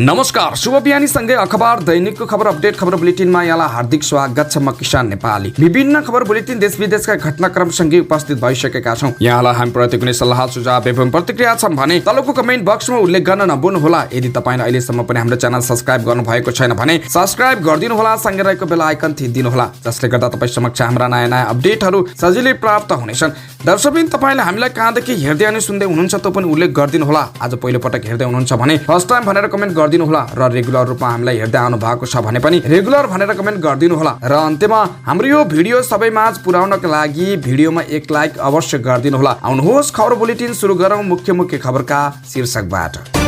नमस्कार, शुभ बिहानी सँगै अखबार दैनिकको खबर अपडेट खबर बुलेटिनमा यहाँलाई हार्दिक स्वागत छ। म किसान नेपाली विभिन्न खबर बुलेटिन देश विदेशका घटनाक्रमसँगै उपस्थित भइसकेका छौं। यहाँलाई हामी प्रति कुनै सल्लाह सुझाव एवं प्रतिक्रिया छ भने तलको कमेन्ट बक्समा उल्लेख गर्न नभुल्नुहोला। यदि तपाईले अहिलेसम्म पनि हाम्रो च्यानल सब्स्क्राइब गर्नु भएको छैन भने सब्स्क्राइब गरिदिनु होला, सँगै रहेको बेल आइकन थिचिदिनु होला, जसले गर्दा तपाई समक्ष हाम्रा नयाँ अपडेटहरू सजिलै प्राप्त हुनेछन्। दर्शकबिन तपाईले हामीलाई कहाँदेखि हेर्दै अनि सुन्दै हुनुहुन्छ त पनि उल्लेख गरिदिनु होला। आज पहिलो पटक हेर्दै हुनुहुन्छ भने फर्स्ट टाइम भनेर कमेन्ट गरिदिनु होला र रेगुलर रूपमा हामीलाई हेर्दै आउनु भएको छ भने पनि रेगुलर भनेर कमेन्ट गरिदिनु होला। र अन्त्यमा हाम्रो यो भिडियो सबैमाझ पुर्याउनका लागि भिडियोमा एक लाइक अवश्य गरिदिनु होला। आउनुहोस् खबर बुलेटिन सुरु गरौँ मुख्य खबरका शीर्षकबाट।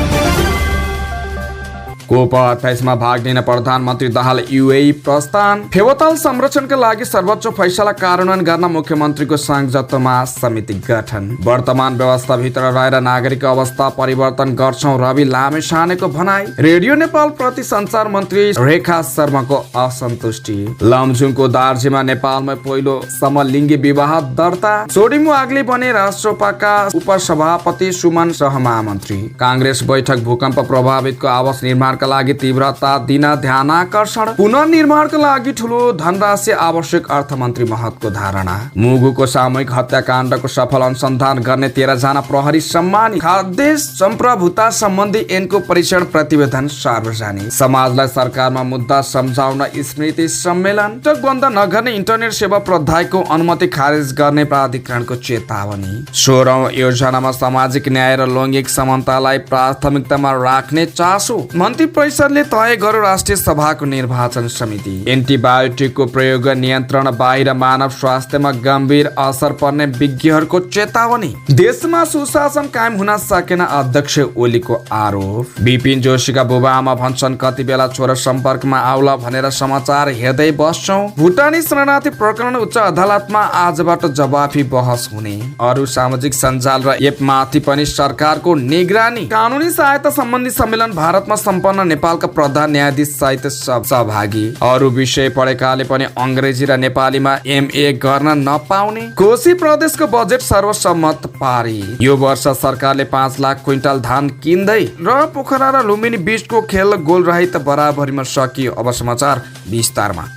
कोप 28 मा भाग लिन प्रधानमन्त्री दाहाल यूएई प्रस्थान। फेवाताल संरक्षणका लागि सर्वोच्च फैसला कार्यान्वयन गर्न मुख्यमन्त्रीको संयोजकत्वमा समिति गठन। वर्तमान व्यवस्थाभित्र रहेर नागरिक अवस्था परिवर्तन गर्छौं, रवि लामेछानेको भनाई। रेडियो नेपाल प्रति संचार मन्त्री रेखा शर्माको असन्तुष्टि। लमजुङको दार्जीमा नेपालमा पहिलो समलिङ्गी विवाह दर्ता। सोडिमु आगले बने राष्ट्रसभाका उपसभापति सुमन सहमहामन्त्री। कांग्रेस बैठक भूकम्प प्रभावितको आवास निर्माण का लागि तीव्रता दिन ध्यानाकर्षण। पुनर्निर्माणका लागि ठूलो धनराशि आवश्यक, अर्थमन्त्री महतको धारणा। मुगुको सामूहिक हत्याकाण्डको सफल अनुसन्धान गर्ने 13 जना प्रहरी सम्मानित। खाद्य सम्प्रभुता सम्बन्धी ऐनको परीक्षण प्रतिवेदन सार्वजनिक। समाजलाई सरकारमा मुद्दा सम्झाउन स्मृति सम्मेलन। बन्द नगर्ने इन्टरनेट सेवा प्रदायको अनुमति खारेज गर्ने प्राधिकरणको चेतावनी। 16औं योजनामा सामाजिक न्याय र लैङ्गिक समानतालाई प्राथमिकतामा राख्ने चासो। मन्त्री परिषदले तय गर्यो राष्ट्रिय सभाको निर्वाचन समिति। एन्टिबायोटिकको प्रयोग नियन्त्रण बाहिर मानव स्वास्थ्यमा गम्भीर असर पर्ने विज्ञहरूको चेतावनी। देशमा सुशासन कायम हुन सकेन, अध्यक्ष ओलीको आरोप। विपिन जोशीका बुबाआमा भन्छन् कति बेला छोरा सम्पर्कमा आउला भनेर समाचार हेर्दै बस्छौं। भुटानी शरणार्थी प्रकरण उच्च अदालतमा आजबाट जवाफी बहस हुने। अरू सामाजिक सञ्जाल र एपमाथि पनि सरकारको निगरानी। कानुनी सहायता सम्बन्धी सम्मेलन भारतमा सम्पन्न, नेपालका प्रधान न्यायाधीश सहित सहभागी। अरू विषय पढेकाले पनि अंग्रेजी र नेपालीमा एमए गर्न नपाउने। कोशी प्रदेशको बजेट सर्वसम्मत पारित। यो वर्ष सरकारले 5 लाख क्विन्टल धान किन्दै र पोखरा र लुम्बिनी बीचको खेल गोल रहित बराबरीमा सकियो। अब समाचार विस्तारमा।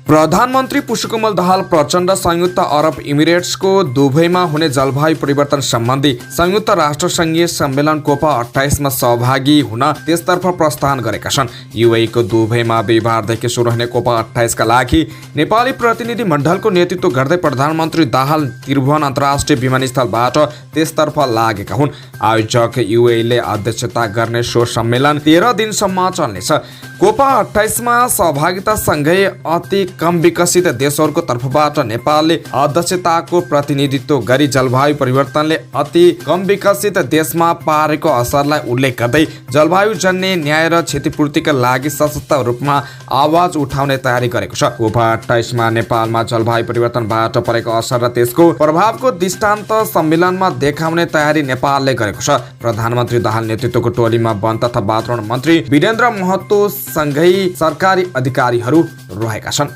प्रधानमन्त्री पुष्पकमल दाहाल प्रचण्ड संयुक्त अरब इमिरेट्सको दुबईमा हुने जलवायु परिवर्तन सम्बन्धी संयुक्त राष्ट्र संघीय सम्मेलन कोप 28 मा सहभागी हुन त्यसतर्फ प्रस्थान गरेका छन्। यूएई को दुबईमा बिहिबारदेखि सुरु हुने कोप 28 का लागि नेपाली प्रतिनिधि मण्डलको नेतृत्व गर्दै प्रधानमन्त्री दाहाल त्रिभुवन अन्तर्राष्ट्रिय विमानस्थलबाट त्यसतर्फ लागेका हुन्। आयोजक यूएईले अध्यक्षता गर्ने सो सम्मेलन 13 दिनसम्म चल्नेछ। कोप 28 मा सहभागिता सँगै अति कम विकसित देशहरूको तर्फबाट नेपालले अध्यक्षताको प्रतिनिधित्व गरी जलवायु परिवर्तनले अति कम विकसित देशमा पारेको असरलाई उल्लेख गर्दै जलवायु जन्य न्याय र क्षतिपूर्तिका लागि सशक्त रूपमा आवाज उठाउने तयारी गरेको छ। कोप 28 मा नेपालमा जलवायु परिवर्तनबाट परेको असर र त्यसको प्रभावको दृष्टान्त सम्मेलनमा देखाउने तयारी नेपालले गरेको छ। प्रधानमन्त्री दाहाल नेतृत्वको टोलीमा वन तथा वातावरण मन्त्री वीरेन्द्र महतो सँगै सरकारी अधिकारीहरू रहेका छन्।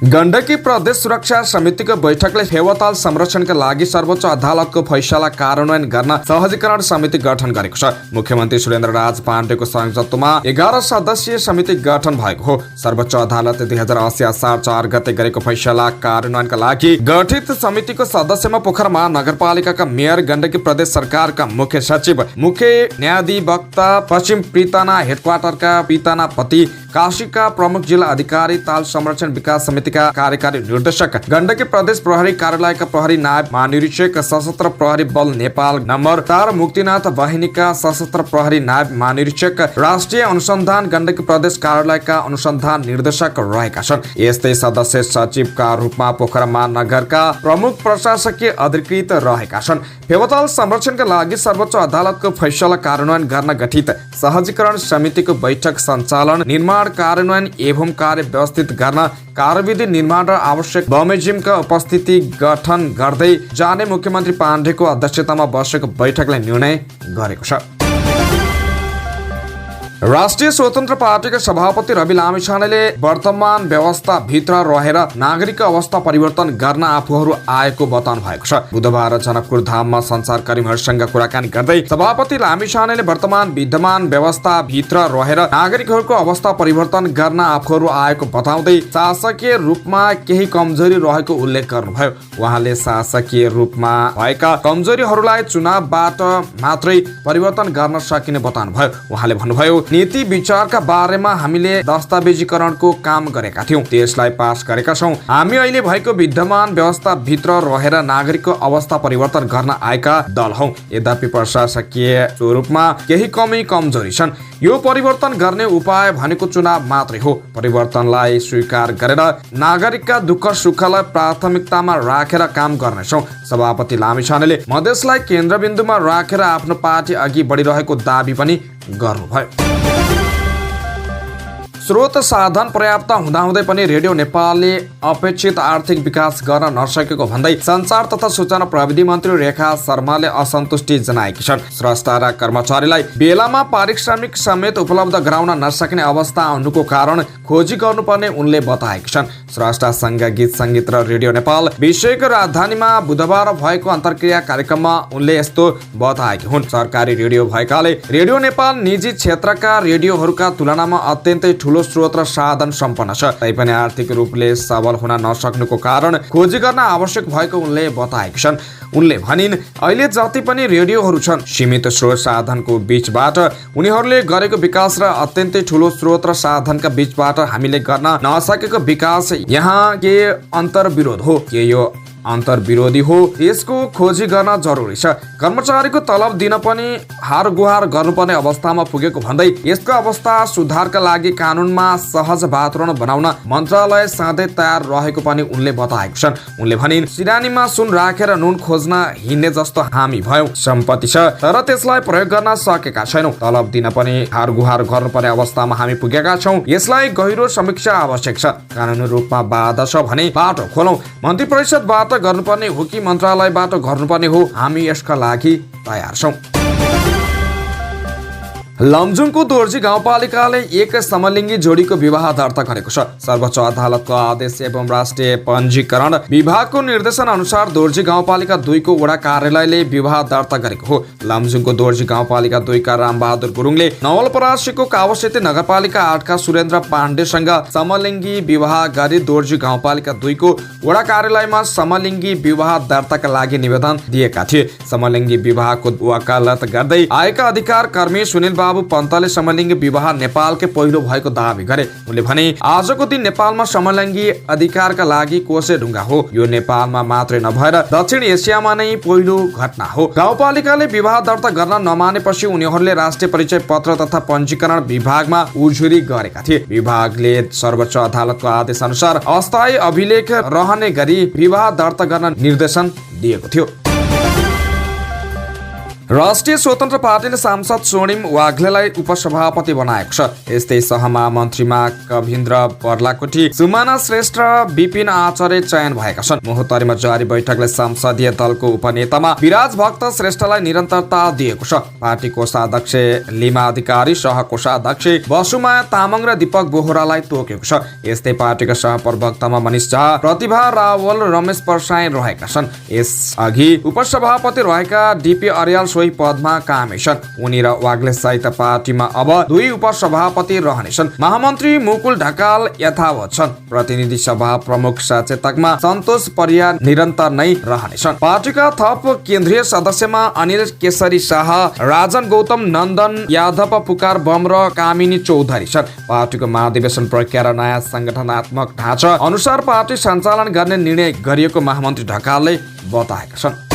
गण्डकी प्रदेश सुरक्षा समितिको बैठकले फेवाताल संरक्षणका लागि सर्वोच्च अदालतको फैसला कार्यान्वयन गर्न सहजीकरण समिति गठन गरेको छ। मुख्यमन्त्री सुरेन्द्र राज पाण्डेको संयोजकत्वमा 11 सदस्यीय समिति गठन भएको हो। सर्वोच्च अदालतले 2080 असार 4 गते गरेको फैसला कार्यान्वयनका लागि गठित समितिको सदस्यमा पोखरा महानगरपालिकाका मेयर, गण्डकी प्रदेश सरकारका मुख्य सचिव, मुख्य न्यायाधिवक्ता, पश्चिम पृतना हेडक्वार्टरका पृतनापति, काशीका प्रमुख जिल्ला अधिकारी, ताल संरक्षण विकास समितिका कार्यकारी निर्देशक, गण्डकी प्रदेश प्रहरी कार्यालयका प्रहरी नायब महानिरीक्षक, सशस्त्र प्रहरी बल नेपाल नम्बर 4 मुक्तिनाथ वाहिनीका सशस्त्र प्रहरी नायब महानिरीक्षक, राष्ट्रिय अनुसन्धान गण्डकी प्रदेश कार्यालयका अनुसन्धान निर्देशक रहेका छन्। यस्तै सदस्य सचिवका रूपमा पोखरा महानगरका प्रमुख प्रशासकीय अधिकृत रहेका छन्। फेवाताल संरक्षणका लागि सर्वोच्च अदालतको फैसला कार्यान्वयन गर्न गठित सहजीकरण समितिको बैठक सञ्चालन, निर्माण कार्यान्वयन एवं कार्य व्यवस्थित गर्न कार्यविधि निर्माण र आवश्यक बमोजिमका उपस्थिति गठन गर्दै जाने मुख्यमन्त्री पाण्डेको अध्यक्षतामा बसेको बैठकले निर्णय गरेको छ। राष्ट्रिय स्वतन्त्र पार्टीका सभापति रवि लामिछानेले वर्तमान व्यवस्था भित्र रहेर नागरिक अवस्था परिवर्तन गर्न आफूहरू आएको बताउनु भएको छ। बुधबार जनकपुर धाममा सञ्चारकर्मीहरूसँग कुराकानी गर्दै सभापति लामिछानेले वर्तमान विद्यमान व्यवस्था भित्र रहेर नागरिकहरूको अवस्था परिवर्तन गर्न आफूहरू आएको बताउँदै शासकीय रूपमा केही कमजोरी रहेको उल्लेख गर्नुभयो। उहाँले शासकीय रूपमा भएका कमजोरीहरूलाई चुनावबाट मात्रै परिवर्तन गर्न सकिने बताउनुभयो। उहाँले भन्नुभयो, नीति विचारका बारेमा हामीले दस्तावेजीकरणको काम गरेका थियौं, त्यसलाई पास गरेका छौं। हामी अहिले भएको विद्यमान व्यवस्था भित्र रहेर नागरिकको अवस्था परिवर्तन गर्न आएका दल हौं। यद्यपि प्रशासकीय स्वरूपमा केही कमी कमजोरी छन्। यो परिवर्तन गर्ने उपाय भनेको चुनाव मात्रै हो। परिवर्तनलाई स्वीकार गरेर नागरिकका दुःख सुखलाई प्राथमिकतामा राखेर काम गर्नेछौं। सभापति लामिछानेले मधेसलाई केन्द्रबिन्दुमा राखेर आफ्नो पार्टी अघि बढिरहेको दाबी पनि गर्नुभयो। स्रोत साधन पर्याप्त हुँदाहुँदै पनि रेडियो नेपालले अपेक्षित आर्थिक विकास गर्न नसकेको भन्दै सञ्चार तथा सूचना प्रविधि मन्त्री रेखा शर्माले असन्तुष्टि जनाएकी छन्। स्रष्टा र कर्मचारीलाई बेलामा पारिश्रमिक समेत उपलब्ध गराउन नसक्ने अवस्था आउनुको कारण खोजी गर्नुपर्ने उनले बताएकी छन्। स्रष्टासँग गीत सङ्गीत र रेडियो नेपाल विषयको राजधानीमा बुधबार भएको अन्तर्क्रिया कार्यक्रममा उनले यस्तो बताएकी हुन्। सरकारी रेडियो भएकाले रेडियो नेपाल निजी क्षेत्रका रेडियोहरूका तुलनामा अत्यन्तै ठूलो स्रोत र साधन सम्पन्न छ। तैपनि आर्थिक रूपले सबल हुन नसक्नुको कारण खोजी गर्न आवश्यक भएको उनले बताएकी छन्। उनले भनिन्, अहिले जति पनि रेडियोहरू छन् सीमित स्रोत साधनको बीचबाट उनीहरूले गरेको विकास र अत्यन्तै ठूलो स्रोत र साधनका बीचबाट हामीले गर्न नसकेको विकास यहाँ के अन्तर्विरोध हो, के यो अन्तर्विरोधी हो, यसको खोजी गर्न जरुरी छ। कर्मचारीको तलब दिन पनि हार गुहार गर्नुपर्ने अवस्थामा पुगेको भन्दै यसको अवस्था सुधारका लागि कानूनमा सहज वातावरण बनाउन मन्त्रालय सधैँ तयार रहेको पनि उनले बताएका छन्। उनले भनिन्, सिरानीमा सुन राखेर नुन खोज्न हिँड्ने जस्तो हामी भयौं। सम्पत्ति छ तर त्यसलाई प्रयोग गर्न सकेका छैनौं। तलब दिन पनि हार गुहार गर्नुपर्ने अवस्थामा हामी पुगेका छौं। यसलाई गहिरो समीक्षा आवश्यक छ। कानूनी रूपमा बाधा छ भने बाटो खोलौं। मन्त्री परिषदबाट गर्नुपर्ने हो कि मन्त्रालयबाट गर्नुपर्ने हो, हामी यसका लागि तयार छौं। लमजुङको दोर्जी गाउँपालिकाले एक समलिङ्गी जोडीको विवाह दर्ता गरेको छ। सर्वोच्च अदालतको आदेश एवं राष्ट्रिय पञ्जीकरण विभागको निर्देशन अनुसार दोर्जी गाउँपालिका 2 को वडा कार्यालयले विवाह दर्ता गरेको हो। लमजुङको दोर्जी गाउँपालिका 2 का रामबहादुर गुरुङले नवलपरासीको कावस्थित नगरपालिका 8 का सुरेन्द्र पाण्डेसँग समलिङ्गी विवाह गरी दोर्जी गाउँपालिका 2 को वडा कार्यालयमा समलिङ्गी विवाह दर्ताका लागि निवेदन दिएका थिए। समलिङ्गी विवाहको वकालत गर्दै आएका अधिकार कर्मी सुनिल बाबु पन्तले समलिङ्गी विवाह नेपालकै पहिलो भएको दावी गरे। उनले भने, आजको दिन नेपालमा समलिङ्गी अधिकारका लागि कोसे ढुङ्गा हो। यो नेपालमा मात्रै नभएर दक्षिण एसियामा नै पहिलो घटना हो। गाउँपालिकाले विवाह दर्ता गर्न नमानेपछि उनीहरूले राष्ट्रिय परिचय पत्र तथा पञ्जीकरण विभागमा उजुरी गरेका थिए। विभागले सर्वोच्च अदालतको आदेश अनुसार अस्थायी अभिलेख रहने गरी विवाह दर्ता गर्न निर्देशन दिएको थियो। राष्ट्रिय स्वतन्त्र पार्टीले सांसद स्वर्णिम वाग्लेलाई उपसभापति बनाएको छ। यस्तै सहमहामन्त्रीमा कविन्द्र पर्लाकोटी, सुमना श्रेष्ठ र विपिन आचार्य चयन भएका छन्। मोहतरीमा जारी बैठकले संसदीय दलको उपनेतामा विराज भक्त श्रेष्ठलाई निरन्तरता दिएको छ। पार्टी कोषाध्यक्ष लिमा अधिकारी, सह कोषाध्यक्ष बसुमाया तामाङ र दीपक बोहरालाई तोकेको छ। यस्तै पार्टीका सहप्रवक्तामा मनिष झा, प्रतिभा रावल, रमेश परसाई रहेका छन्। यसअघि उपसभापति रहेका डीपी अर्याल पदमा कामै छन्। उनी र वाग्ले सहित पार्टीमा अब 2 उपसभापति रहनेछन्। महामन्त्री मुकुल ढकाल यथावत छन्। प्रतिनिधि सभा प्रमुख सचेतकमा सन्तोष परिया निरन्तर नै रहनेछन्। पार्टीका थप केन्द्रीय सदस्यमा अनिल केसरी शाह, राजन गौतम, नन्दन यादव, पुकार बम र कामिनी चौधरी छन्। पार्टीको महाधिवेशन प्रक्रिया र नयाँ संगठनात्मक ढाँचा अनुसार पार्टी सञ्चालन गर्ने निर्णय गरिएको महामन्त्री ढकालले बताएका छन्।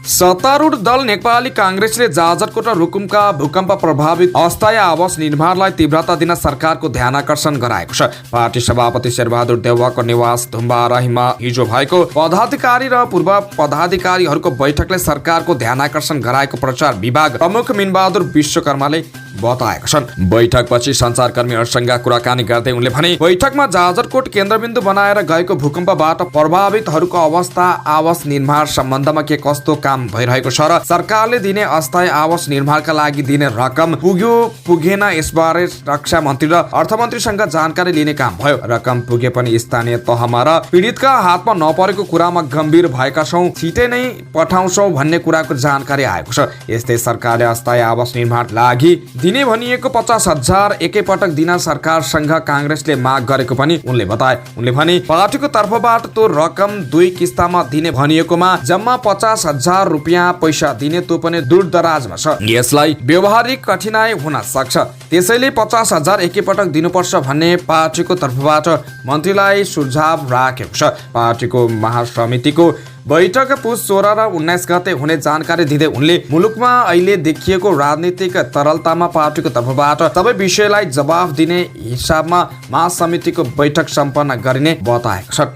सत्तारूढ दल नेपाली कांग्रेसले जाजरकोट र रुकुमका भूकम्प प्रभावित अस्थायी आवास निर्माणलाई तीव्रता दिन सरकारको ध्यानाकर्षण गराएको छ। पार्टी सभापति शेरबहादुर देउवाको निवास धुम्बाराहीमा हिजो भएको पदाधिकारी र पूर्व पदाधिकारीहरूको बैठकले सरकारको ध्यानाकर्षण गराएको प्रचार विभाग प्रमुख मिनबहादुर विश्वकर्माले बताएका छन्। बैठकपछि सञ्चारकर्मीहरूसँग कुराकानी गर्दै उनले भने बैठकमा जाजरकोट केन्द्रबिन्दु बनाएर गएको भूकम्पबाट प्रभावितहरूको अवस्था, आवास निर्माण सम्बन्धमा के कस्तो काम भइरहेको छ र सरकारले दिने अस्थायी आवास निर्माणका लागि दिने रकम पुग्यो पुगेन यसबारे रक्षा मन्त्री र अर्थमन्त्रीसँग जानकारी लिने काम भयो। रकम पुगे पनि स्थानीय तहमा र पीडितका हातमा नपरेको कुरामा गम्भीर भएका छौं, छिटै नै पठाउँछौं भन्ने कुराको जानकारी आएको छ। यस्तै सरकारले अस्थायी आवास निर्माण लागि दिने भनिएको 50,000 एकैपटक दिन सरकारसँग कांग्रेसले माग गरेको पनि उनले बताए। उनले भने पार्टीको तर्फबाट त्यो रकम 2 किस्तामा दिने भनिएकोमा जम्मा 50,000 रुपियाँ पैसा दिने त्यो पनि दूरदराजमा छ। यसलाई व्यवहारिक कठिनाई हुन सक्छ, त्यसैले 50,000 एकैपटक दिनुपर्छ भन्ने पार्टीको तर्फबाट मन्त्रीलाई सुझाव राखेको छ। पार्टीको महासमितिको बैठक पुस 16 र 19 गते हुने जानकारी दिँदै उनले मुलुकमा अहिले देखिएको राजनीतिक तरलतामा पार्टीको तर्फबाट सबै विषयलाई जवाफ दिने हिसाबमा महासमितिको बैठक सम्पन्न गरिने बताएको छ।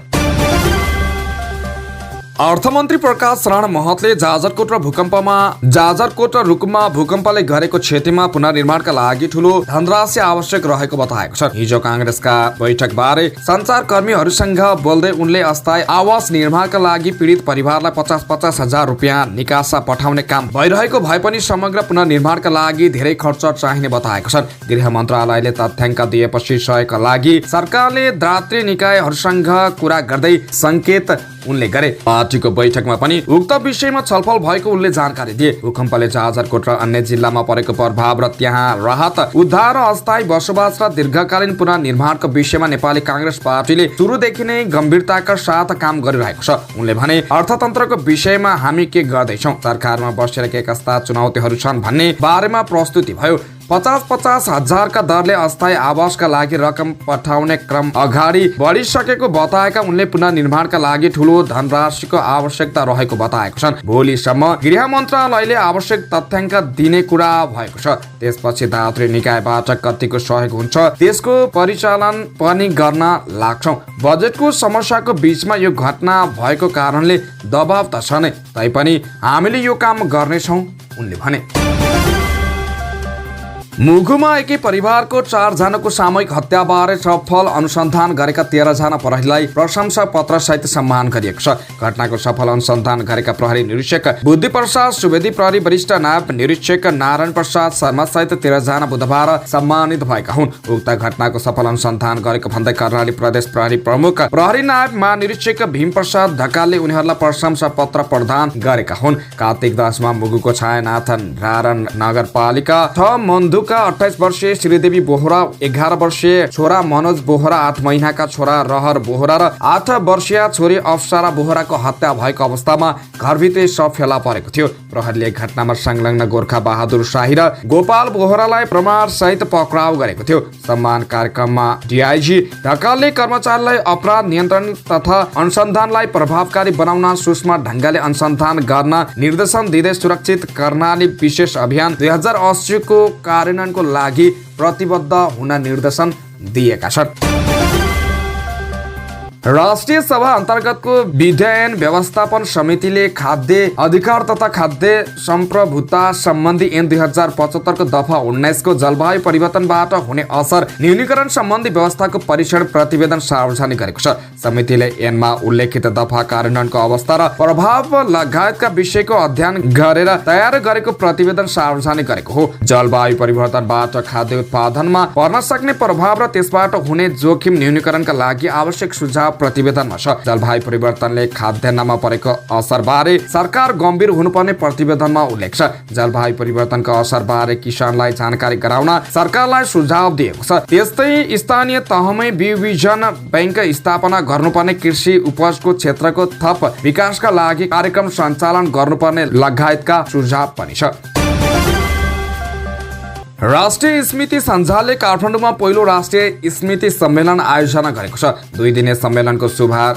अर्थमन्त्री प्रकाश शरण महतले जाजरकोट र रुकुममा भूकम्पले गरेको क्षतिमा पुनर्निर्माणका लागि ठूलो धनराशि आवश्यक रहेको बताएको छ। हिजो कांग्रेसका बैठक बारे सञ्चारकर्मीहरूसँग बोल्दै उनले अस्थायी आवास निर्माणका लागि पीडित परिवारलाई 50,000 रुपियाँ निकासा पठाउने काम भइरहेको भए पनि समग्र पुनर्निर्माणका लागि धेरै खर्च चाहिने बताएको छ। गृह मन्त्रालयले तथ्याङ्क दिएपछि सहयोगका लागि सरकारले दात्री निकायहरूसँग कुरा गर्दै संकेत उनले गरे। पार्टीको बैठकमा पनि उक्त विषयमा छलफल भएको उनले जानकारी दिए। भूकम्पले जाजरकोट र अन्य जिल्लामा परेको प्रभाव र त्यहाँ राहत उद्धार र अस्थायी बसोबास र दीर्घकालीन पुनर्निर्माणको विषयमा नेपाली कांग्रेस पार्टीले सुरुदेखि नै गम्भीरताका साथ काम गरिरहेको छ। उनले भने अर्थतन्त्रको विषयमा हामी के गर्दैछौँ, सरकारमा बसेर के कस्ता चुनौतीहरू छन् भन्ने बारेमा प्रस्तुति भयो। 50,000 का दरले अस्थायी आवासका लागि रकम पठाउने क्रम अगाडि बढिसकेको बताएका उनले पुनर्निर्माणका लागि ठूलो धनराशिको आवश्यकता रहेको बताएको छन्। भोलिसम्म गृह मन्त्रालयले आवश्यक तथ्याङ्क दिने कुरा भएको छ। त्यसपछि दात्री निकायबाट कतिको सहयोग हुन्छ त्यसको परिचालन पनि गर्न लाग्छौं। बजेटको समस्याको बीचमा यो घटना भएको कारणले दबाव त छ नै, तैपनि हामीले यो काम गर्नेछौं उनले भने। मुगुमा एकै परिवारको 4 जनाको सामूहिक हत्याबारे सफल अनुसन्धान गरेका 13 जना प्रहरीलाई प्रशंसा पत्र सहित सम्मान गरिएको छ। घटनाको सफल अनुसन्धान गरेका प्रहरी निरीक्षक बुद्धि प्रसाद सुवेदी, प्रहरी वरिष्ठ नायब निरीक्षक नारायण प्रसाद शर्मा सहित 13 जना बुधबार सम्मानित भएका हुन्। उक्त घटनाको सफल अनुसन्धान गरेको भन्दै कर्णाली प्रदेश प्रहरी प्रमुख प्रहरी नायब महानिरीक्षक भीम प्रसाद ढकालले उनीहरूलाई प्रशंसा पत्र प्रदान गरेका हुन्। कार्तिक 10 मा मुगुको छायानाथन रारण नगरपालिका 6 मन्धु 28 वर्षीय श्रीदेवी बोहरा, 11 वर्षीय छोरा मनोज बोहरा, 8 महिनाका छोरा रहर बोहरा र 8 वर्षीय छोरी अप्सरा बोहराको हत्या भएको अवस्थामा घरभित्रै शव फेला परेको थियो। प्रहरीले घटनामा संलग्न गोर्खा बहादुर शाही र गोपाल बोहरालाई प्रमाण सहित पक्राउ गरेको थियो। सम्मान कार्यक्रममा डीआईजी ढकालले कर्मचारीलाई अपराध नियन्त्रण तथा अनुसन्धानलाई प्रभावकारी बनाउन सूक्ष्म ढंगले अनुसन्धान गर्न निर्देशन दिँदै सुरक्षित कर्णाली विशेष अभियान 2080 को कार्यान्वयनको लागि प्रतिबद्ध हुन निर्देशन दिएका छन्। राष्ट्रिय सभा अन्तर्गतको विधायन व्यवस्थापन समितिले खाद्य अधिकार तथा खाद्य सम्प्रभुता सम्बन्धी ऐन 2075 को दफा 19 को जलवायु परिवर्तनबाट हुने असर न्यूनीकरण सम्बन्धी व्यवस्थाको परीक्षण प्रतिवेदन सार्वजनिक गरेको छ। समितिले ऐनमा उल्लेखित दफा कार्यान्वयनको अवस्था र प्रभाव लगायतका विषयको अध्ययन गरेर तयार गरेको प्रतिवेदन सार्वजनिक गरेको हो। जलवायु परिवर्तनबाट खाद्य उत्पादनमा पर्न सक्ने प्रभाव र त्यसबाट हुने जोखिम न्यूनीकरणका लागि आवश्यक सुझाव प्रतिवेदनमा छ। जलवायु परिवर्तनले खाद्यान्नमा परेको असर बारे सरकार गम्भीर हुनुपर्ने प्रतिवेदनमा उल्लेख छ। जलवायु परिवर्तनको असर बारे किसानलाई जानकारी गराउन सरकारलाई सुझाव दिएको छ। त्यस्तै स्थानीय तहमै बिउबिजन बैंक स्थापना गर्नुपर्ने, कृषि उपजको क्षेत्रको थप विकासका लागि कार्यक्रम सञ्चालन गर्नुपर्ने लगायतका सुझाव पनि छ। राष्ट्रिय स्मृति सञ्जालले काठमाडौँमा पहिलो राष्ट्रिय स्मृति सम्मेलन आयोजना गरेको छ। 2 दिने सम्मेलनको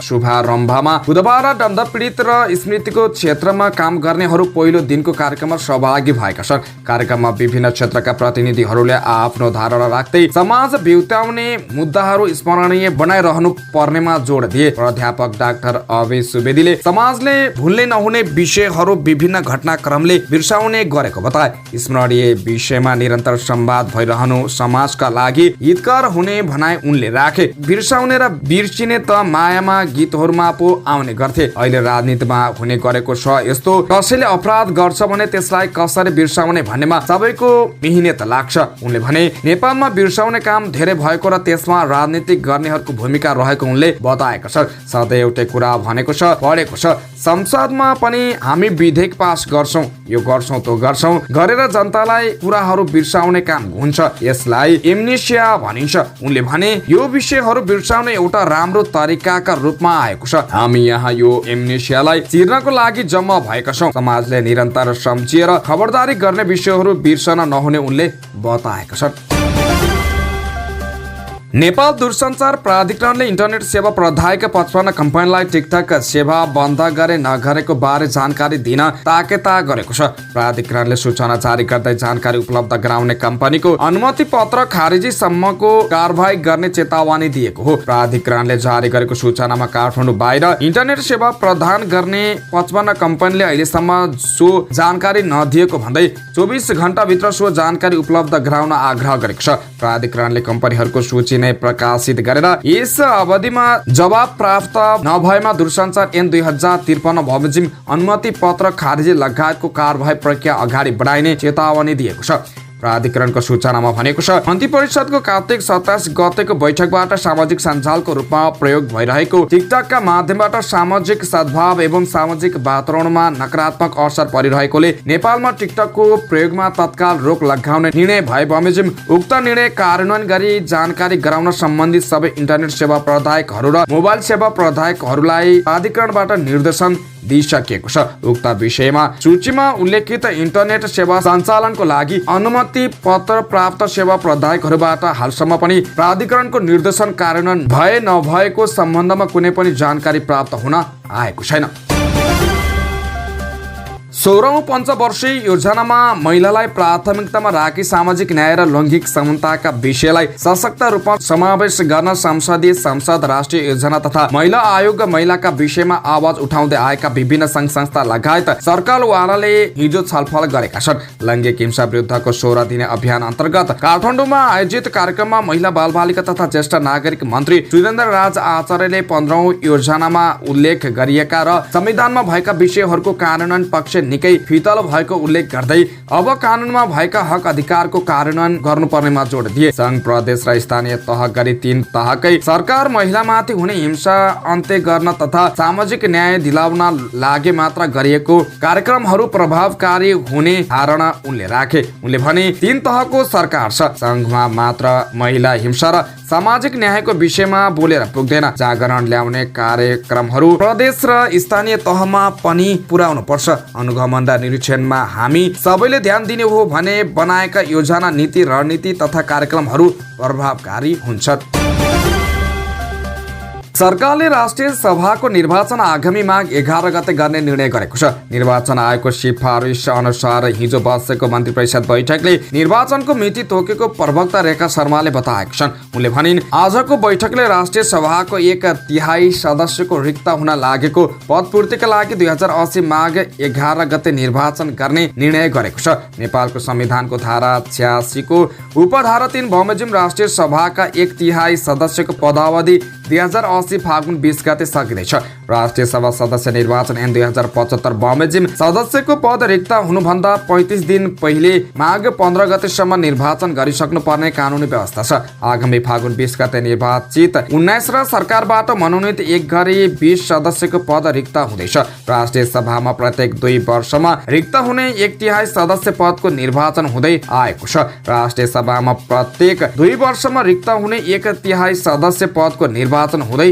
शुभारम्भमा बुधबार दण्ड पीडित र स्मृतिको क्षेत्रमा काम गर्नेहरू पहिलो दिनको कार्यक्रममा सहभागी भएका छन्। कार्यक्रममा विभिन्न क्षेत्रका प्रतिनिधिहरूले आफ्नो धारणा राख्दै समाज बिउत्याउने मुद्दाहरू स्मरणीय बनाइरहनु पर्नेमा जोड दिए। प्राध्यापक डाक्टर अवि सुवेदीले समाजले भुल्ने नहुने विषयहरू विभिन्न घटनाक्रमले बिर्साउने गरेको बताए। स्मरणीय विषयमा निरन्तर निरन्तर संवाद भइरहनु समाजका लागि हितकर हुने भनाइ उनले राखे। बिर्साउने र बिर्सिने त मायामा गीतहरूमा पो आउने गर्थे, अहिले राजनीतिमा हुने गरेको छ। यस्तो कसैले अपराध गर्छ भने त्यसलाई कसरी बिर्साउने भन्नेमा सबैको मिहिनेत लाग्छ। उनले भने नेपालमा बिर्साउने काम धेरै भएको र त्यसमा राजनीतिक गर्नेहरूको भूमिका रहेको उनले बताएका छ। सधैँ एउटै कुरा भनेको छ, पढेको छ, संसदमा पनि हामी विधेयक पास गर्छौं, यो गर्छौं त्यो गर्छौं गरेर जनतालाई कुराहरू बिर्साउने काम हुन्छ, यसलाई एम्नेसिया भनिन्छ। उनले भने यो विषयहरू बिर्साउने एउटा राम्रो तरिकाका रूपमा आएको छ। हामी यहाँ यो एम्नेसियालाई चिर्नको लागि जम्मा भएका छौं। समाजले निरन्तर सम्झिएर खबरदारी गर्ने विषयहरू बिर्सन नहुने उनले बताएका छन्। नेपाल दूरसञ्चार प्राधिकरणले इन्टरनेट सेवा प्रदायक 55 कम्पनीलाई टिकटक सेवा बन्द गरे नगरेको बारे जानकारी दिन ताकेता गरेको छ। प्राधिकरणले सूचना जारी गर्दै जानकारी उपलब्ध गराउने कम्पनीको अनुमति पत्र खारेजीसम्मको कारबाही गर्ने चेतावनी दिएको हो। प्राधिकरणले जारी गरेको सूचनामा काठमाडौँ बाहिर इन्टरनेट सेवा प्रदान गर्ने 55 कम्पनीले अहिलेसम्म सो जानकारी नदिएको भन्दै 24 घण्टाभित्र सो जानकारी उपलब्ध गराउन आग्रह गरेको छ। प्राधिकरणले कम्पनीहरूको सूची नै प्रकाशित गरेर यस अवधिमा जवाब प्राप्त नभएमा दूरसञ्चार ऐन 2053 बमोजिम अनुमति पत्र खारेजी लगायतको कारबाही प्रक्रिया अगाडि बढाइने चेतावनी दिएको छ। प्राधिकरणको सूचनामा भनेको छ, मन्त्री परिषदको कार्तिक 27 गतेको बैठकबाट सामाजिक सञ्जालको रूपमा प्रयोग भइरहेको टिकटकका माध्यमबाट सामाजिक सद्भाव एवं सामाजिक वातावरणमा नकारात्मक असर परिरहेकोले नेपालमा टिकटकको प्रयोगमा तत्काल रोक लगाउने निर्णय भए बमोजिम उक्त निर्णय कार्यान्वयन गरी जानकारी गराउन सम्बन्धित सबै इन्टरनेट सेवा प्रदायकहरू र मोबाइल सेवा प्रदायकहरूलाई प्राधिकरणबाट निर्देशन दिइसकिएको छ। उक्त विषयमा सूचीमा उल्लेखित इन्टरनेट सेवा सञ्चालनको लागि अनुमति पत्र प्राप्त सेवा प्रदायकहरूबाट हालसम्म पनि प्राधिकरणको निर्देशन कार्यान्वयन भए नभएको सम्बन्धमा कुनै पनि जानकारी प्राप्त हुन आएको छैन। 16औं पञ्चवर्षीय योजनामा महिलालाई प्राथमिकतामा राखी सामाजिक न्याय र लैङ्गिक समानताका विषयलाई सशक्त रूपमा समावेश गर्न संसदीय संसद, राष्ट्रिय योजना तथा महिला आयोग महिलाका विषयमा आवाज उठाउँदै आएका विभिन्न सङ्घ संस्था लगायत सरकारवालाले हिजो छलफल गरेका छन्। लैङ्गिक हिंसा विरुद्धको 16 दिने अभियान अन्तर्गत काठमाडौँमा आयोजित कार्यक्रममा महिला बालबालिका तथा ज्येष्ठ नागरिक मन्त्री सुरेन्द्र राज आचार्यले 15औं योजनामा उल्लेख गरिएका र संविधानमा भएका विषयहरूको कार्यान्वयन पक्ष निकै फितलो भएको उल्लेख गर्दै अब कानूनमा भएका हक अधिकारको कार्यान्वयन गर्नुपर्नेमा जोड दिए। संघ, प्रदेश र स्थानीय तह गरी 3 तहकै सरकार महिलामाथि हुने हिंसा अन्त्य गर्न तथा सामाजिक न्याय दिलाउन लागि मात्र गरिएको कार्यक्रमहरू प्रभावकारी हुने धारणा उनले राखे। उनले भने 3 तहको सरकार छ, संघमा मात्र महिला हिंसा र सामाजिक न्यायको विषयमा बोलेर पुग्दैन। जागरण ल्याउने कार्यक्रमहरू प्रदेश र स्थानीय तहमा पनि पुर्याउनु पर्छ। अनुगमन र निरीक्षणमा हामी सबैले ध्यान दिने हो भने बनाएका योजना, नीति, रणनीति तथा कार्यक्रमहरू प्रभावकारी हुन्छन्। सरकारले राष्ट्रिय सभाको निर्वाचन आगामी माघ 11 गते गर्ने निर्णय गरेको छ। निर्वाचन आयोगको सिफारिस अनुसार हिजो बसेको मन्त्री परिषद बैठकले निर्वाचनको मिति तोकेको प्रवक्ता रेखा शर्माले बताएका छन्। उनले भनिन्, आजको बैठकले राष्ट्रिय सभाको 1/3 सदस्यको रिक्त हुन लागेको पदपूर्तिका लागि 2080 माघ 11 गते निर्वाचन गर्ने निर्णय गरेको छ। नेपालको संविधानको धारा 86 को उपधारा 3 बमोजिम राष्ट्रिय सभाका 1/3 सदस्यको पदावधि 2080 फागुन 20 गते सकिँदैछ। राष्ट्रिय सभा सदस्य निर्वाचन ऐन 2075 बमोजिम सदस्यको पद रिक्त हुनुभन्दा 35 दिन पहिले माघ 15 गतेसम्म निर्वाचन गरिसक्नु पर्ने कानुनी व्यवस्था छ। आगामी फागुन 20 गते निर्वाचित 19 र सरकारबाट मनोनित 1 गरी 20 सदस्यको पद रिक्त हुँदैछ। राष्ट्रिय सभामा प्रत्येक 2 वर्षमा रिक्त हुने 1/3 सदस्य पदको निर्वाचन हुँदै आएको छ। राष्ट्रिय सभामा प्रत्येक 2 वर्षमा रिक्त हुने 1/3 सदस्य पदको निर्वाचन हुँदै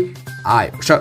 आएको छ।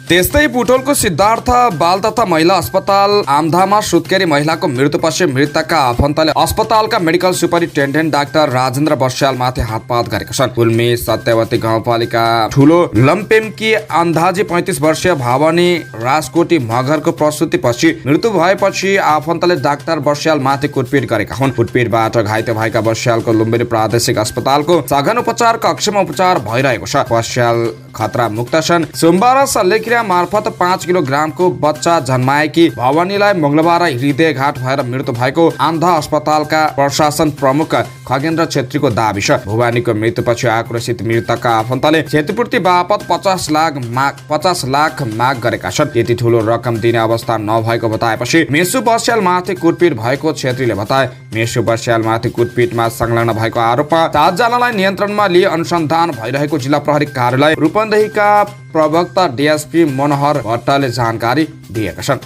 त्यस्तै बुटोलको सिद्धार्थ बाल तथा महिला अस्पताल आमधामा सुत्केरी महिलाको मृत्युपछि मृतकका आफन्तले अस्पतालका मेडिकल सुपरिन्टेन्डेन्ट डाक्टर राजेन्द्र बस्यालमाथि हातपात गरेका छन्। गुल्मी सत्यवती गाउँपालिका ठुलो लम्पेमकी अन्दाजी 35 वर्षीय भावनी राजकोटी मगरको प्रसुतिपछि मृत्यु भएपछि आफन्तले डाक्टर बस्यालमाथि कुटपिट गरेका हुन्। कुटपिटबाट घाइते भएका बस्यालको लुम्बिनी प्रादेशिक अस्पतालको सघन उपचार कक्षमा उपचार भइरहेको छ। बस्याल खतरा मुक्त छन्। सोमबार शल्यक्रिया प्रक्रिया मार्फत 5 किलोग्रामको बच्चा जन्माएकी भवानीलाई मंगलबार हृदयघात भएर मृत्यु भएको आन्धा अस्पतालका प्रशासन प्रमुख खगेन्द्र छेत्रीको दाबी छ। भवानीको मृत्युपछि आक्रोशित मृतकका आफन्तले क्षतिपूर्ति बापत 50 लाख माग गरेका छन्। यति ठूलो रकम दिने अवस्था नभएको बताएपछि मेसु बस्यालमाथि कुटपिट भएको छेत्रीले बताए। मेसु बस्यालमाथि कुटपिटमा संलग्न भएको आरोपमा 7 जनालाई नियन्त्रणमा लिए अनुसन्धान भइरहेको जिल्ला प्रहरी कार्यालय रूपन्देहीका प्रवक्ता डीएसपी मनोहर भट्टले जानकारी दिएका छन्।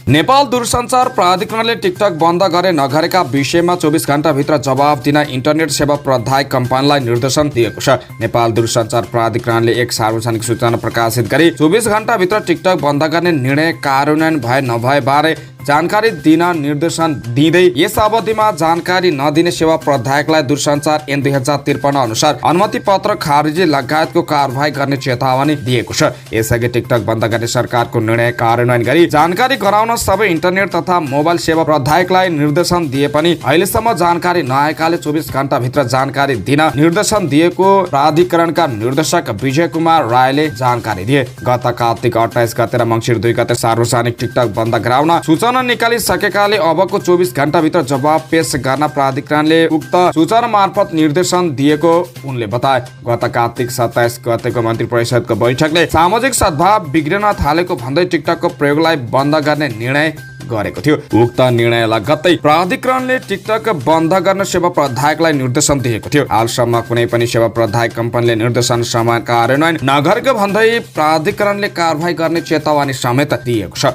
नेपाल दूरसञ्चार प्राधिकरणले टिकटक बन्द गरे नगरेका विषयमा 24 घण्टाभित्र जवाब दिन इन्टरनेट सेवा प्रदायक कम्पनीलाई निर्देशन दिएको छ। नेपाल दूरसञ्चार प्राधिकरणले एक सार्वजनिक सूचना प्रकाशित गरी 24 घण्टाभित्र टिकटक बन्द गर्ने निर्णय कार्यान्वयन भए नभए बारे जानकारी दिन निर्देशन दिँदै यस अवधिमा जानकारी नदिने सेवा प्रदायकलाई दूरसञ्चार ऐन 2053 अनुसार अनुमति पत्र खारिजी लगायतको कारबाही गर्ने चेतावनी दिएको छ। यसअघि टिकटक बन्द गर्ने सरकारको निर्णय कार्यान्वयन गरी जानकारी गराउन सबै इन्टरनेट तथा मोबाइल सेवा प्रदायकलाई निर्देशन दिए पनि अहिलेसम्म जानकारी नआएकाले 24 घण्टाभित्र जानकारी दिन निर्देशन दिएको प्राधिकरणका निर्देशक विजय कुमार रायले जानकारी दिए। गत कार्तिक 28 गते र मङ्सिर 2 गते सार्वजनिक टिकटक बन्द गराउन सूचना निकालिसकेकाले अबको 24 घण्टाभित्र जवाब पेश गर्न प्राधिकरणले उक्त सूचना मार्फत निर्देशन दिएको उनले बताए। गत कार्तिक 27 गतेको मन्त्री परिषदको बैठकले सामाजिक सद्भाव बिग्रन थालेको भन्दै टिकटकको प्रयोगलाई बन्द गर्ने निर्णय गरेको थियो। उक्त निर्णय लगत्तै प्राधिकरणले टिकटक बन्द गर्न सेवा प्रदायकलाई निर्देशन दिएको थियो। हालसम्म कुनै पनि सेवा प्रदायक कम्पनीले निर्देशन समय कार्यान्वयन नगरेको भन्दै प्राधिकरणले कारबाही गर्ने चेतावनी समेत दिएको छ।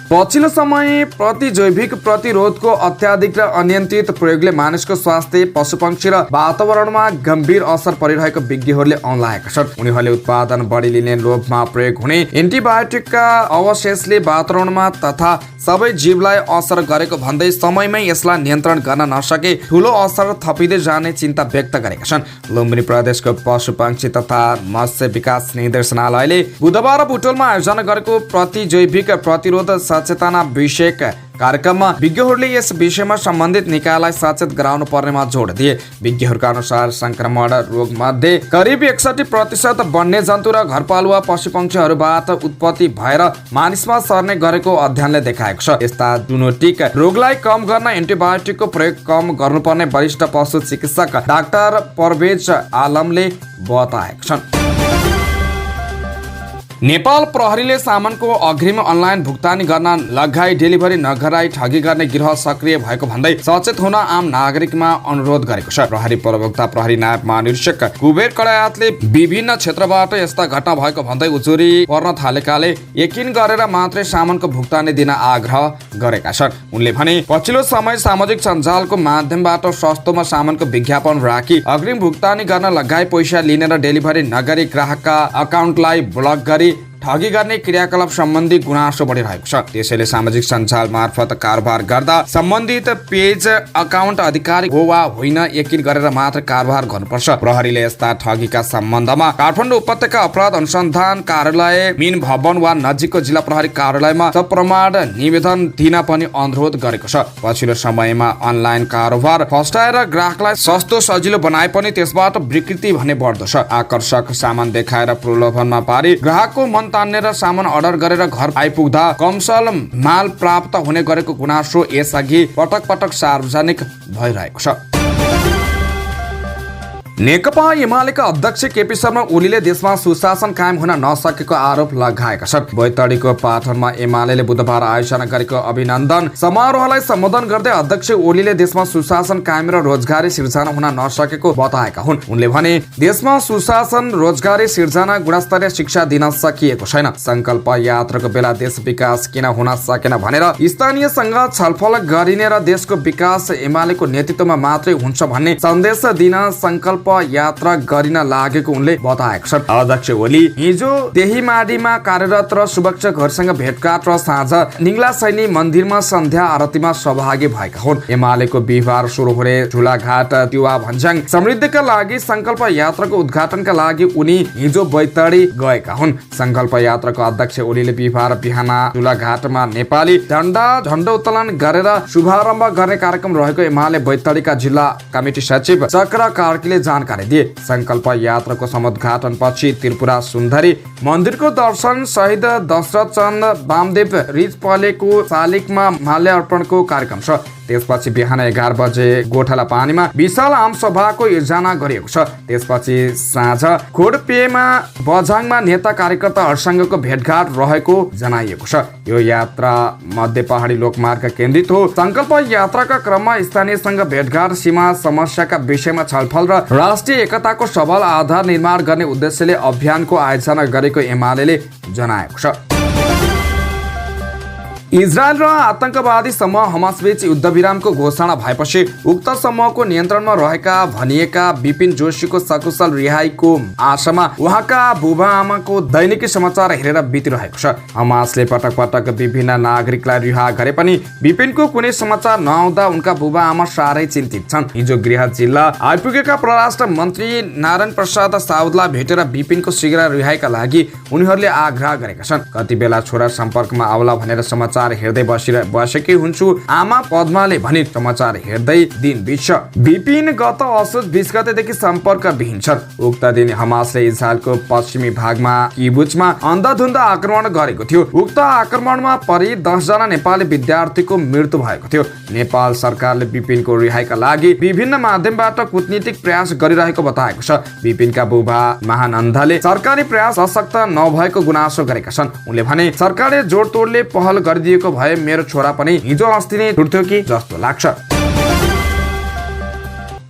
पछिल्लो समय प्रतिजैविक प्रतिरोधको अत्याधिक र अनियन्त्रित प्रयोगले मानिसको स्वास्थ्य, पशुपक्षी र वातावरणमा गम्भीर असर परिरहेको विज्ञहरूले औँलाएका छन्। उनीहरूले उत्पादन बढी लिने लोभमा प्रयोग हुने एन्टिबायोटिकका अवशेषले वातावरणमा तथा सबै जीवलाई असर गरेको भन्दै समयमै यसलाई नियन्त्रण गर्न नसके ठूलो असर थपिँदै जाने चिन्ता व्यक्त गरेका छन्। लुम्बिनी प्रदेशको पशुपक्षी तथा मत्स्य विकास निर्देशनालयले बुधबार बुटोलमा आयोजना गरेको प्रतिजैविक प्रतिरोध सचेतना विषयक कार्यक्रममा विज्ञहरूले यस विषयमा सम्बन्धित निकायलाई सचेत गराउनु पर्नेमा जोड दिए। विज्ञहरूका अनुसार संक्रमण रोग मध्ये करिब 61% वन्य जन्तु र घरपालुवा पशुपक्षीहरूबाट उत्पत्ति भएर मानिसमा सर्ने गरेको अध्ययनले देखाएको छ। यस्ता जुनोटिक रोगलाई कम गर्न एन्टिबायोटिकको प्रयोग कम गर्नुपर्ने वरिष्ठ पशु चिकित्सक डाक्टर परवेज आलमले बताएका छन्। नेपाल प्रहरीले सामानको अग्रिम अनलाइन भुक्तानी गर्न लगाई डेलिभरी नगराई ठगी गर्ने गिरोह सक्रिय भएको भन्दै सचेत हुन आम नागरिकमा अनुरोध गरेको छ। प्रहरी प्रवक्ता प्रहरी नायब महानिरीक्षक कुबेर कडायातले विभिन्न क्षेत्रबाट यस्ता घटना भएको भन्दै उजुरी पर्न थालेकाले यकिन गरेर मात्रै सामानको भुक्तानी दिन आग्रह गरेका छन्। उनले भने पछिल्लो समय सामाजिक सञ्जालको माध्यमबाट सस्तोमा सामानको विज्ञापन राखी अग्रिम भुक्तानी गर्न लगाई पैसा लिने र डेलिभरी नगरी ग्राहकका अकाउन्टलाई ब्लक गरी ठगी गर्ने क्रियाकलाप सम्बन्धी गुनासो बढिरहेको छ। त्यसैले सामाजिक सञ्जाल मार्फत कारोबार गर्दा सम्बन्धित पेज अकाउन्ट अधिकारी हो वा होइन यकिन गरेर मात्र कारोबार गर्नुपर्छ। प्रहरीले यस्ता ठगीका सम्बन्धमा काठमाडौँ उपत्यका अपराध अनुसन्धान कार्यालय मिन भवन वा नजिकको जिल्ला प्रहरी कार्यालयमा सप्रमाण निवेदन दिन पनि अनुरोध गरेको छ। पछिल्लो समयमा अनलाइन कारोबार फस्टाएर ग्राहकलाई सस्तो सजिलो बनाए पनि त्यसबाट विकृति भने बढ्दो छ। आकर्षक सामान देखाएर प्रलोभनमा पारी ग्राहकको मन तानेर सामान अर्डर गरेर घर आइपुग्दा कमसल माल प्राप्त हुने गरेको गुनासो यसअघि पटक पटक सार्वजनिक भइरहेको छ। नेकपा एमालेका अध्यक्ष केपी शर्मा ओलीले देशमा सुशासन कायम हुन नसकेको आरोप लगाएका छन्। बैतडीको पाटनमा एमालेले बुधबार आयोजना गरेको अभिनन्दन समारोहलाई सम्बोधन गर्दै अध्यक्ष ओलीले देशमा सुशासन कायम र रोजगारी सिर्जना हुन नसकेको बताएका हुन्। उनले भने देशमा सुशासन, रोजगारी सिर्जना, गुणस्तरीय शिक्षा दिन सकिएको छैन। संकल्प यात्राको बेला देश विकास किन हुन सकेन भनेर स्थानीयसँग छलफल गरिने र देशको विकास एमालेको नेतृत्वमा मात्रै हुन्छ भन्ने सन्देश दिन संकल्प यात्रा गरिन लागेको उनले बताएका छन्। अध्यक्ष ओली हिजो देहीमाडीमा कार्यरत र शुभेच्छकहरूसँग भेटघाट र साँझ निङ्ला सैनी मन्दिरमा सन्ध्या आरतीमा सहभागी भएका हुन्। एमालेको बिहिबार सुरु हुने झुलाघाट तिवा भन्ज्याङ समृद्धिका लागि संकल्प यात्राको उद्घाटनका लागि उनी हिजो बैतडी गएका हुन्। संकल्प यात्राको अध्यक्ष ओलीले बिहिबार बिहान झुलाघाटमा नेपाली झण्डा उत्तोलन गरेर शुभारम्भ गर्ने कार्यक्रम रहेको एमाले बैतडीका जिल्ला कमिटी सचिव चक्र कार्कीले जानकारी दिए। संकल्प यात्राको समुद्घाटन पछि त्रिपुरा सुन्दरी मन्दिरको दर्शन सहित दशरथ चन्द वामदेव रिज पलेको शालिगमा माल्यार्पणको कार्यक्रम छ। त्यसपछि बिहान 11 बजे गोठाला पानीमा विशाल आमसभाको योजना गरिएको छ। त्यसपछि साँझ खोडपेमा बझाङमा नेता कार्यकर्ताहरूसँगको भेटघाट रहेको जनाइएको छ। यो यात्रा मध्य पहाडी लोकमार्ग केन्द्रित हो। संकल्प यात्राका क्रममा स्थानीयसँग भेटघाट, सीमा समस्याका विषयमा छलफल र राष्ट्रिय एकताको सबल आधार निर्माण गर्ने उद्देश्यले अभियानको आयोजना गरेको एमाले जनाएको छ। इजरायल र आतंकवादी समूह हमासबीच युद्धविरामको घोषणा भएपछि उक्त समूहको नियन्त्रणमा रहेका भनिएका विपिन जोशीको सकुशल रिहाईको आशामा उहाँका बुबा आमाको दैनिकी समाचार हेरेर बितिरहेको छ। हमासले पटक पटक विभिन्न नागरिकलाई रिहा गरे पनि विपिनको कुनै समाचार नआउँदा उनका बुबा आमा साह्रै चिन्तित छन्। हिजो गृह जिल्ला आइपुगेका परराष्ट्र मन्त्री नारायण प्रसाद साउदलाई भेटेर विपिनको शीघ्र रिहाईका लागि उनीहरूले आग्रह गरेका छन्। कति बेला छोरा सम्पर्कमा आउला भनेर समाचार हेर्दै बसेकी हुन्छु, आमा पद्माले भने समाचार हेर्दै दिन बित्छ। विपिन गत असोज 20 गतेदेखि सम्पर्क विहीन छन्। उक्त दिन हमासले इजरायलको पश्चिमी भागमा किबुचमा अन्धाधुन्ध आक्रमण गरेको थियो। उक्त आक्रमणमा परि 10 जना नेपाली विद्यार्थीको मृत्यु भएको थियो। नेपाल सरकारले विपिनको रिहाईका लागि विभिन्न माध्यमबाट कूटनीतिक प्रयास गरिरहेको बताएको छ। विपिनका बुबा महानन्दले सरकारी प्रयास सशक्त नभएको गुनासो गरेका छन्। उनले भने सरकारले जोडतोडले पहल गरिदिएको भए मेरो छोरा पनि हिजो अस्ति नै छुट्थ्यो कि जस्तो लाग्छ।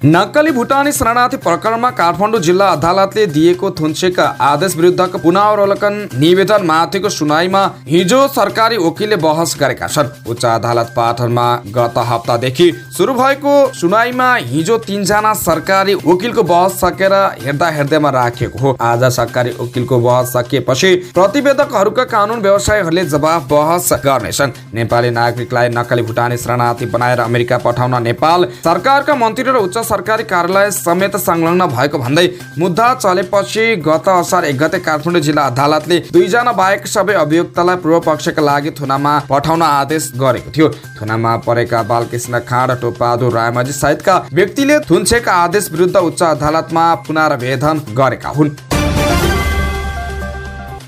नक्कली भुटानी शरणार्थी प्रकरणमा काठमाडौँ जिल्ला अदालतले दिएको थुन्सेका आदेश विरुद्धको पुनरावलोकन निवेदन माथिको सुनाईमा हिजो सरकारी वकिलले बहस गरेका छन्। उच्च अदालत पाटनमा गत हप्तादेखि सुरु भएको सुनाईमा हिजो 3 जना सरकारी वकिलको बहस सकेर हेर्दैमा राखिएको हो। आज सरकारी वकिलको बहस सकिएपछि प्रतिवेदकहरूका कानुन व्यवसायीहरूले जवाफ बहस गर्नेछन्। नेपाली नागरिकलाई नक्कली भुटानी शरणार्थी बनाएर अमेरिका पठाउन नेपाल सरकारका मन्त्री र उच्च सरकारी कार्यालय समेत संलग्न भएको भन्दै मुद्दा चलेपछि गत असार 1 गते काठमाडौँ जिल्ला अदालतले 2 जना बाहेक सबै अभियुक्तलाई पूर्व पक्षका लागि थुनामा पठाउन आदेश गरेको थियो। थुनामा परेका बालकृष्ण खाँड, टोपबहादुर रायमाझी सहितका व्यक्तिले थुन्सेका आदेश विरुद्ध उच्च अदालतमा पुनरावेदन गरेका हुन्।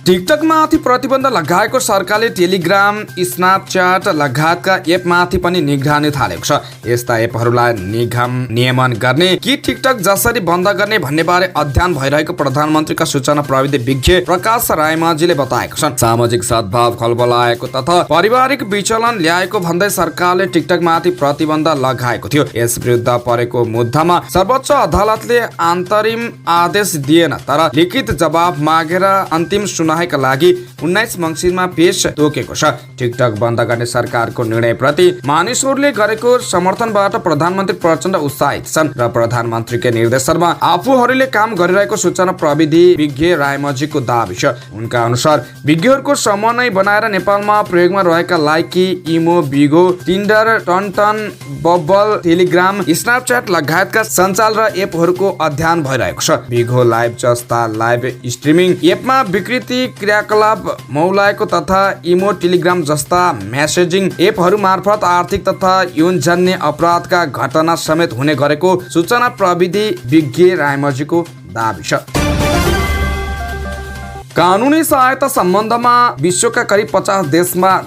टिकटकमाथि प्रतिबन्ध लगाएको सरकारले टेलिग्राम, स्न्यापच्याट लगायतका एपमाथि पनि निगरानी थालेको छ। यस्ता एपहरूलाई नियमन गर्ने कि टिकटक जसरी बन्द गर्ने भन्ने बारे अध्ययन भइरहेको प्रधानमन्त्रीका सूचना प्रविधि विज्ञ प्रकाश रायमाझीले बताएका छन्। सामाजिक सद्भाव खलबलाएको तथा पारिवारिक विचलन ल्याएको भन्दै सरकारले टिकटकमाथि प्रतिबन्ध लगाएको थियो। यस विरुद्ध परेको मुद्दामा सर्वोच्च अदालतले अन्तरिम आदेश दिएन, तर लिखित जवाब मागेर अन्तिम सुनाईका लागि 19 मङ्सिरमा पेश तोकेको छ। टिकटक बन्द गर्ने सरकारको निर्णयप्रति मानिसहरूले गरेको समर्थनबाट प्रधानमन्त्री प्रचण्ड उत्साहित छन् र प्रधानमन्त्रीकै निर्देशनमा आफूहरूले काम गरिरहेको सूचना प्रविधि विज्ञ रायमाझीको दाबी छ। उनका अनुसार विज्ञहरूको समूह नै बनाएर नेपालमा प्रयोगमा रहेका लाइकी, इमो, बिगो, टिन्डर, टनटन, बब्बल, टेलिग्राम, स्न्यापच्याट लगायतका सञ्चाल र एपहरूको अध्ययन भइरहेको छ। बिगो लाइभ जस्ता लाइभ स्ट्रिमिङ एपमा विकृति क्रियाकलाप मौलाएको तथा इमो, टेलिग्राम जस्ता मेसेजिङ एपहरू मार्फत आर्थिक तथा यौनजन्य अपराधका घटना समेत हुने गरेको सूचना प्रविधि विज्ञ रायमाझीको दाबी छ। कानुनी सहायता सम्बन्धमा विश्वका करिब 50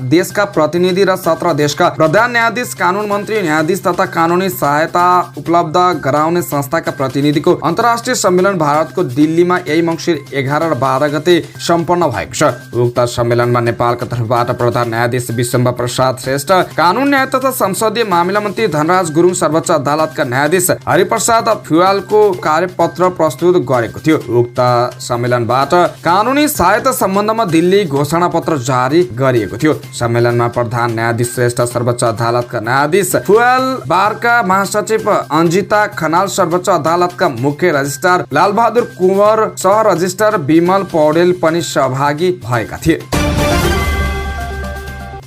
देशका प्रतिनिधि र 17 देशका प्रधान न्यायाधीश, कानुन मन्त्री, न्यायाधीश तथा कानुनी सहायता उपलब्ध गराउने संस्थाका प्रतिनिधिको अन्तर्राष्ट्रिय सम्मेलन भारतको दिल्लीमा यही मङ्सिर 11 र 12 गते सम्पन्न भएको छ। उक्त सम्मेलनमा नेपालका तर्फबाट प्रधान न्यायाधीश विश्वम्भर प्रसाद श्रेष्ठ, कानुन न्याय तथा संसदीय मामिला मन्त्री धनराज गुरुङ, सर्वोच्च अदालतका न्यायाधीश हरिप्रसाद फ्युवालको कार्यपत्र प्रस्तुत गरेको थियो। उक्त सम्मेलनबाट कानुनी सहायता सम्बन्धमा दिल्ली घोषणा पत्र जारी गरिएको थियो। सम्मेलनमा प्रधान न्यायाधीश श्रेष्ठ, सर्वोच्च अदालतका न्यायाधीश फ्युवाल, बारका महासचिव अन्जिता खनाल, सर्वोच्च अदालतका मुख्य रजिस्ट्रार लालबहादुर कुँवर, सह रजिस्ट्रार विमल पौडेल पनि सहभागी भएका थिए।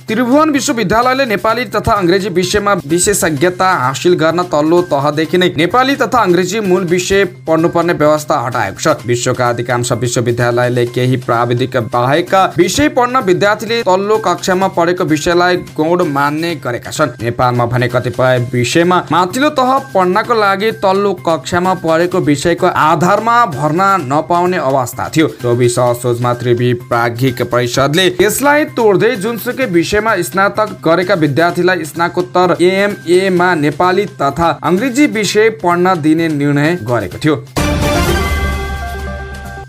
त्रिभुवन विश्वविद्यालयले नेपाली तथा अंग्रेजी विषयमा विशेषज्ञता हासिल गर्न तल्लो तहदेखि नै नेपाली तथा अंग्रेजी मूल विषय पढ्नुपर्ने व्यवस्था हटाएको छ। विश्वका अधिकांश विश्वविद्यालयले केही प्राविधिक बाहेकका विषय पढ्न विद्यार्थीले तल्लो कक्षामा पढेको विषयलाई गौण मान्ने गरेका छन्। नेपालमा भने कतिपय विषयमा माथिल्लो तह पढ्नको लागि तल्लो कक्षामा पढेको विषयको आधारमा भर्ना नपाउने अवस्था थियो। 24 असोजमा त्रिवी प्राज्ञिक परिषदले यसलाई तोड्दै जुनसुकै विषयमा स्नातक गरेका विद्यार्थीलाई स्नातकोत्तर AMA मा नेपाली तथा अंग्रेजी विषय पढ्न दिने निर्णय गरेको थियो।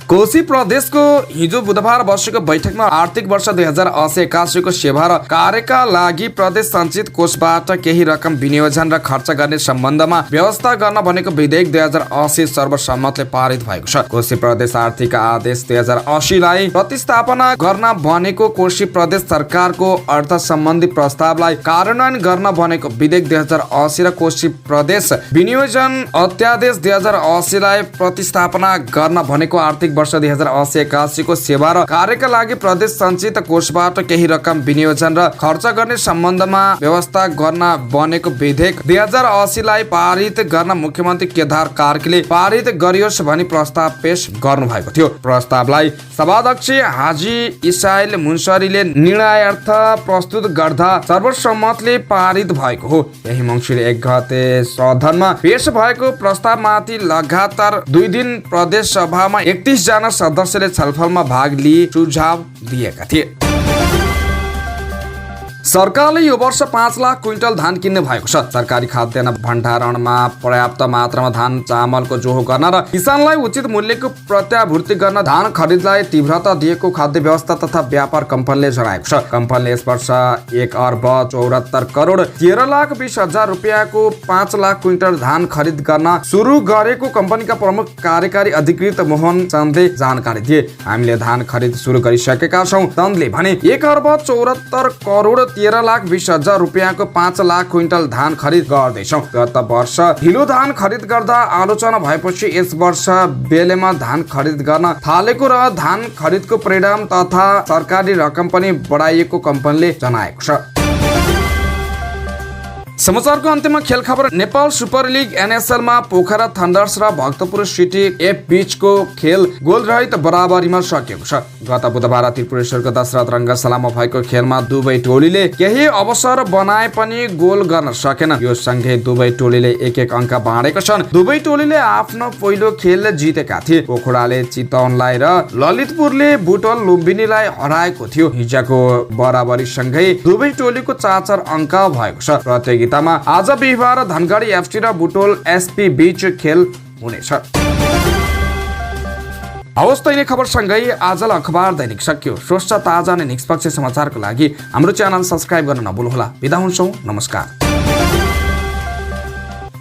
कोशी प्रदेशको हिजो बुधबार बसेको बैठकमा आर्थिक वर्ष 2080-81 को सेवा र कार्यका लागि प्रदेश सञ्चित कोषबाट केही रकम विनियोजन र खर्च गर्ने सम्बन्धमा व्यवस्था गर्न भनेको विधेयक 2080 सर्वसम्मतले पारित भएको छ। कोशी प्रदेश आर्थिक आदेश 2080 लाई प्रतिस्थापना गर्न भनेको कोशी प्रदेश सरकारको अर्थ सम्बन्धी प्रस्तावलाई कार्यान्वयन गर्न भनेको विधेयक 2080 र कोशी प्रदेश विनियोजन अध्यादेश 2080 लाई प्रतिस्थापना गर्न भनेको आर्थिक वर्ष 2080-81 को सेवा र कार्यका लागि प्रदेश सञ्चित कोषबाट केही रकम विनियोजन र खर्च गर्ने सम्बन्धमा व्यवस्था गर्न बनेको विधेयक 2080 लाई पारित गर्न मुख्यमन्त्री केदार कार्कीले पारित गरियोस् भनी प्रस्ताव पेश गर्नु भएको थियो। प्रस्तावलाई सभाध्यक्ष हाजी इसाइल मुन्सरीले निर्णयार्थ प्रस्तुत गर्दा सर्वसम्मतले पारित भएको हो। यही मङ्सिर 1 गते सदनमा पेश भएको प्रस्तावमाथि लगातार 2 दिन प्रदेश सभामा 31 जना सदस्यले छलफलमा भाग लिए सुझाव दिएका थिए। सरकारले यो वर्ष 5 लाख क्विन्टल धान किन्ने भएको छ। सरकारी खाद्यान्न भण्डारणमा पर्याप्त मात्रामा धान चामलको जोहो गर्न र किसानलाई उचित मूल्यको प्रत्याभूर्ति गर्न धान खरिदलाई तीव्रता दिएको खाद्य व्यवस्था तथा व्यापार कम्पनीले जनाएको छ। कम्पनीले यस वर्ष 1 अर्ब 74 करोड 13 लाख 20 हजार रुपियाँको 5 लाख क्विन्टल धान खरिद गर्न सुरु गरेको कम्पनीका प्रमुख कार्यकारी अधिकृत मोहन चन्दले जानकारी दिए। हामीले धान खरिद सुरु गरिसकेका छौँ। चन्दले भने 1 अर्ब 74 करोड 13 लाख 20 हजार रुपियाँको 5 लाख क्विन्टल धान खरिद गर्दैछौँ। गत वर्ष ढिलो धान खरिद गर्दा आलोचना भएपछि यस वर्ष बेलेमा धान खरिद गर्न थालेको र धान खरिदको परिणाम तथा सरकारी रकम पनि बढाइएको कम्पनीले जनाएको छ। समाचारको अन्त्यमा खेल खबर। नेपाल सुपर लिग NSL मा पोखरा थन्डर्स र भक्तपुर सिटी एफ बीचको खेल गोल रहित बराबरीमा सकिएको छ। गत बुधबार त्रिपुरेश्वरको दशरथ रङ्गशालामा भएको खेलमा दुवै टोलीले केही अवसर बनाए पनि गोल गर्न सकेन। यो सँगै दुवै टोलीले 1-1 अङ्क बाँडेका छन्। दुवै टोलीले आफ्नो पहिलो खेल जितेका थिए। पोखराले चितवनलाई र ललितपुरले बुटवल लुम्बिनीलाई हराएको थियो। हिजोको बराबरी सँगै दुवै टोलीको 4-4 अङ्क भएको छ। प्रतियोगितामा आज बिहिबार धनगढी FC र बुटवल SP बीच खेल हुनेछ। हवस् त यिनै खबरसँगै आजलाई अखबार दैनिक सक्यो। स्वस्थ ताजा अनि निष्पक्ष समाचारको लागि हाम्रो च्यानल सब्स्क्राइब गर्न नभुल्नुहोला। बिदा हुन्छौँ। नमस्कार।